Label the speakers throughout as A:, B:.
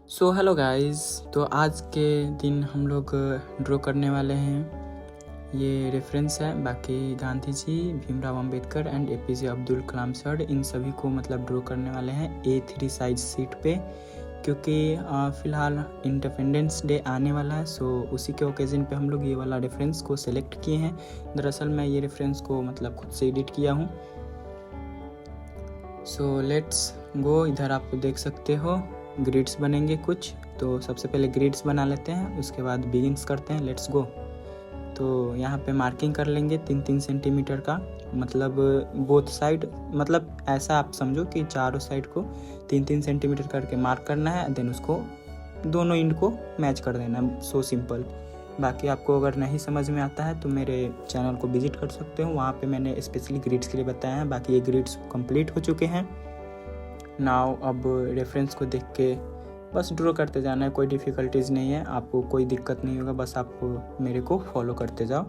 A: So hello guys. तो आज के दिन हम लोग ड्रॉ करने वाले हैं। ये रेफरेंस है, बाकी Gandhi ji, Bhimrao Ambedkar and APJ Abdul Kalam sir, इन सभी को मतलब ड्रॉ करने वाले हैं A3 साइज शीट पे, क्योंकि फ़िलहाल इंडिपेंडेंस डे आने वाला है। सो उसी के ओकेज़न पे हम लोग ये वाला रेफरेंस को सिलेक्ट किए हैं। दरअसल मैं ये रेफरेंस को मतलब खुद से एडिट किया हूँ। So let's go. इधर आप देख सकते हो ग्रिड्स बनेंगे कुछ। तो सबसे पहले ग्रिड्स बना लेते हैं, उसके बाद बिगिंस करते हैं। Let's go. तो यहाँ पे मार्किंग कर लेंगे 3-3 सेंटीमीटर का, मतलब बोथ साइड, मतलब ऐसा आप समझो कि चारों साइड को 3-3 सेंटीमीटर करके मार्क करना है, देन उसको दोनों इंड को मैच कर देना है। So simple. बाकी आपको अगर नहीं समझ में आता है तो मेरे चैनल को विजिट कर सकते हो, वहाँ पे मैंने स्पेशली ग्रिड्स के लिए बताया है। बाकी ये ग्रिड्स कंप्लीट हो चुके हैं। नाउ अब रेफरेंस को देख के बस ड्रॉ करते जाना है, कोई डिफ़िकल्टीज़ नहीं है, आपको कोई दिक्कत नहीं होगा, बस आप मेरे को फॉलो करते जाओ।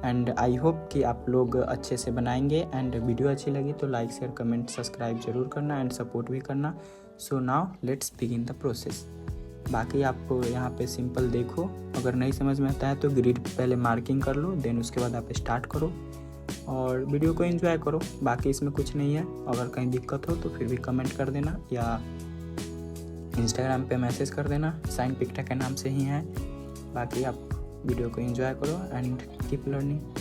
A: एंड आई होप कि आप लोग अच्छे से बनाएंगे। एंड वीडियो अच्छी लगी तो लाइक शेयर कमेंट सब्सक्राइब जरूर करना एंड सपोर्ट भी करना। So now let's begin the process. बाकी आप यहाँ पे सिंपल देखो, अगर नहीं समझ में आता है तो ग्रिड पहले मार्किंग कर लो, देन उसके बाद आप स्टार्ट करो और वीडियो को एंजॉय करो। बाकी इसमें कुछ नहीं है, अगर कहीं दिक्कत हो तो फिर भी कमेंट कर देना या इंस्टाग्राम पे मैसेज कर देना, साइन पिक्टा के नाम से ही है। बाकी आप वीडियो को एंजॉय करो and keep learning.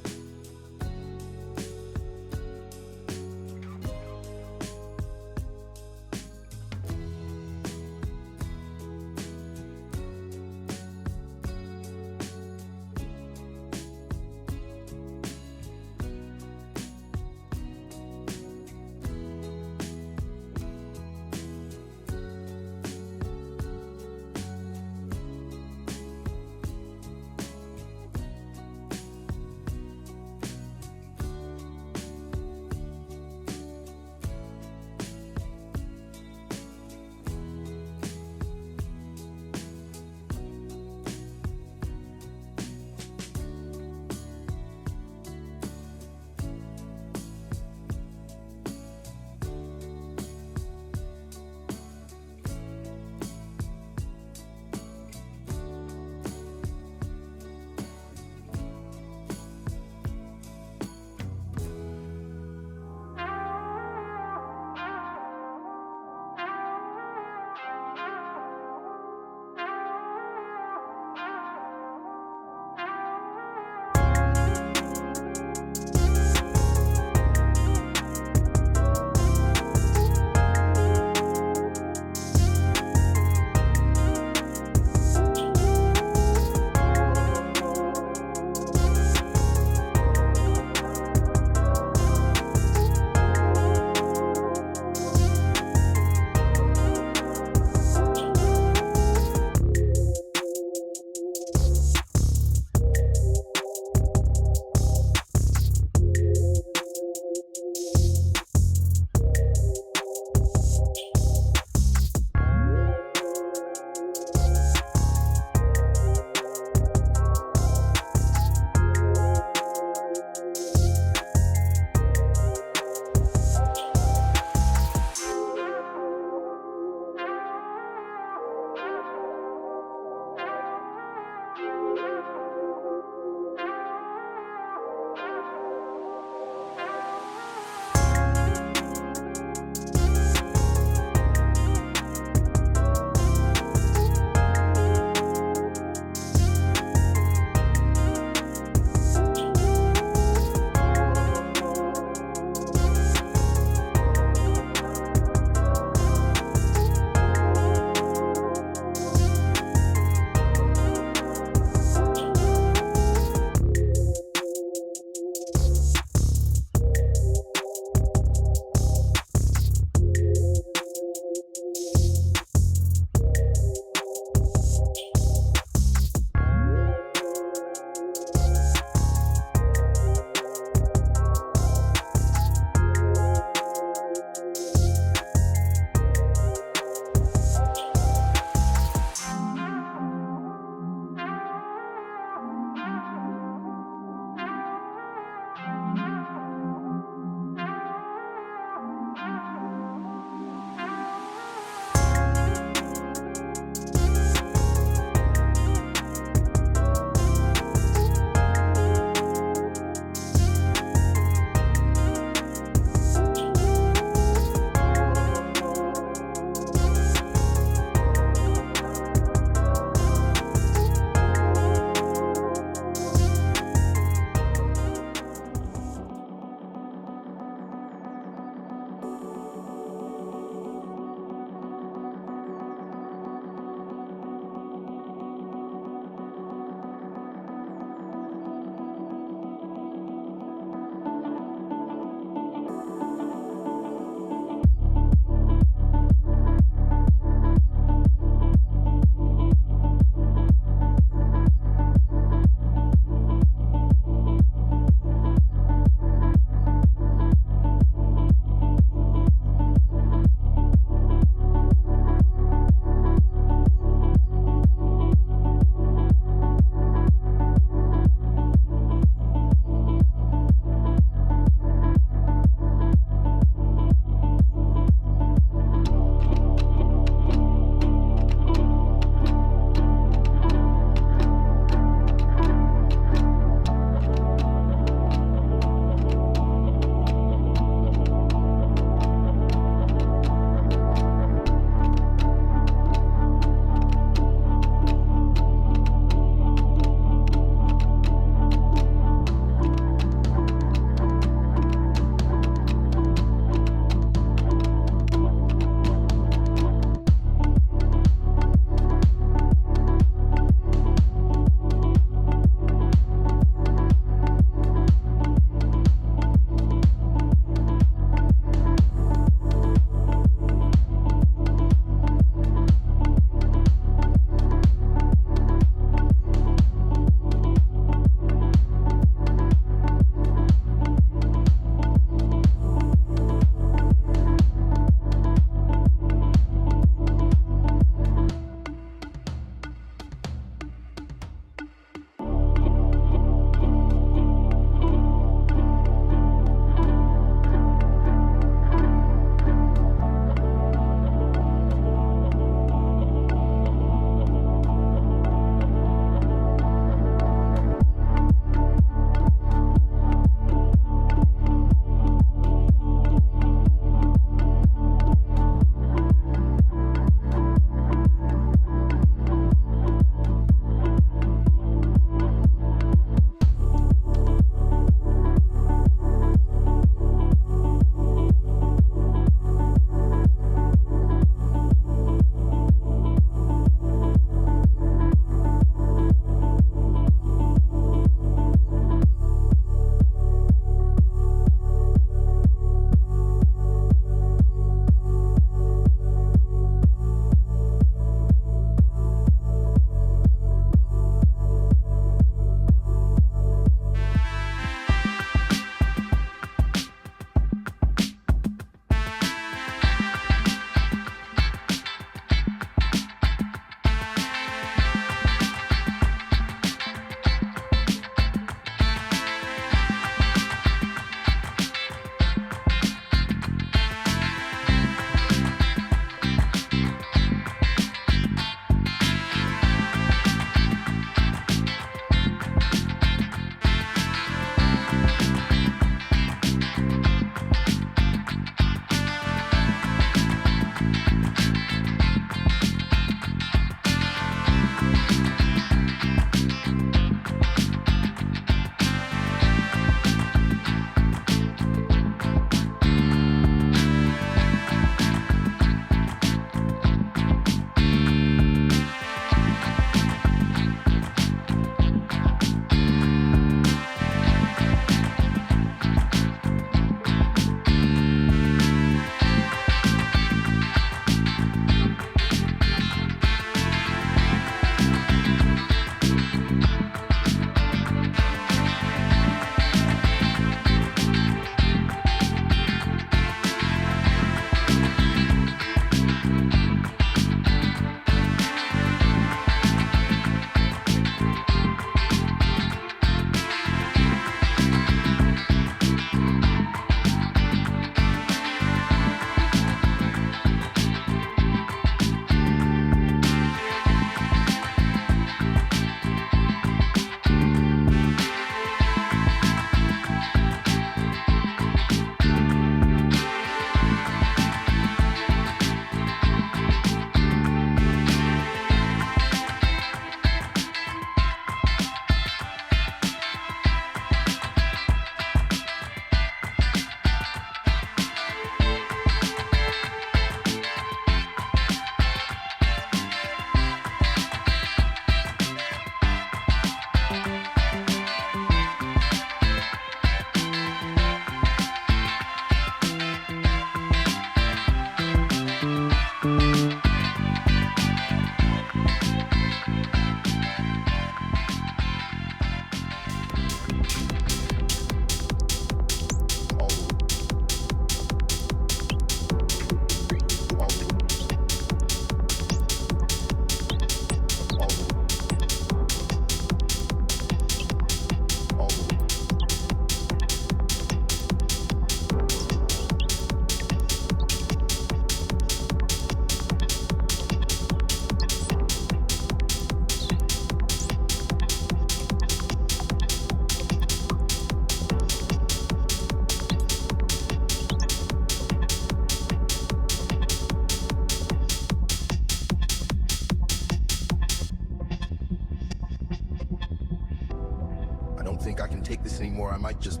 B: I don't think I can take this anymore. I might just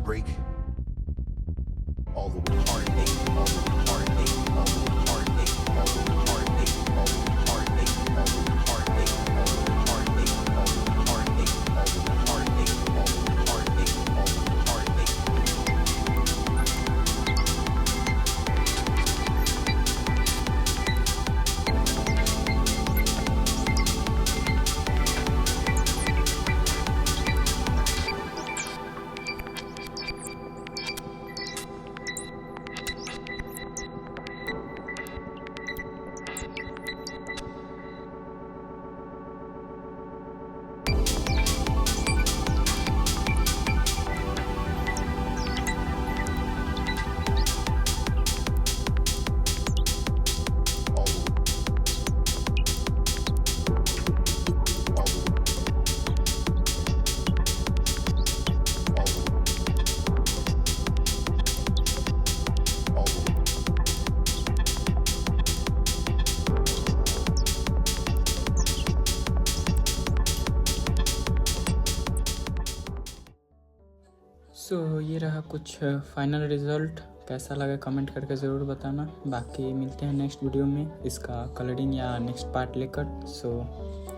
B: break. All the heartache, all the heartache, all the heartache, all the heartache, all the heartache, all the heartache, all the heartache, all the heartache, all the heartache, all the heartache, all the heartache.
A: ये रहा कुछ final result. कैसा लगा comment करके ज़रूर बताना। बाकी मिलते हैं नेक्स्ट वीडियो में इसका कलरिंग या नेक्स्ट पार्ट लेकर।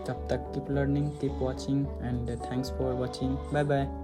A: तब तक keep learning, keep watching and thanks for watching. Bye bye.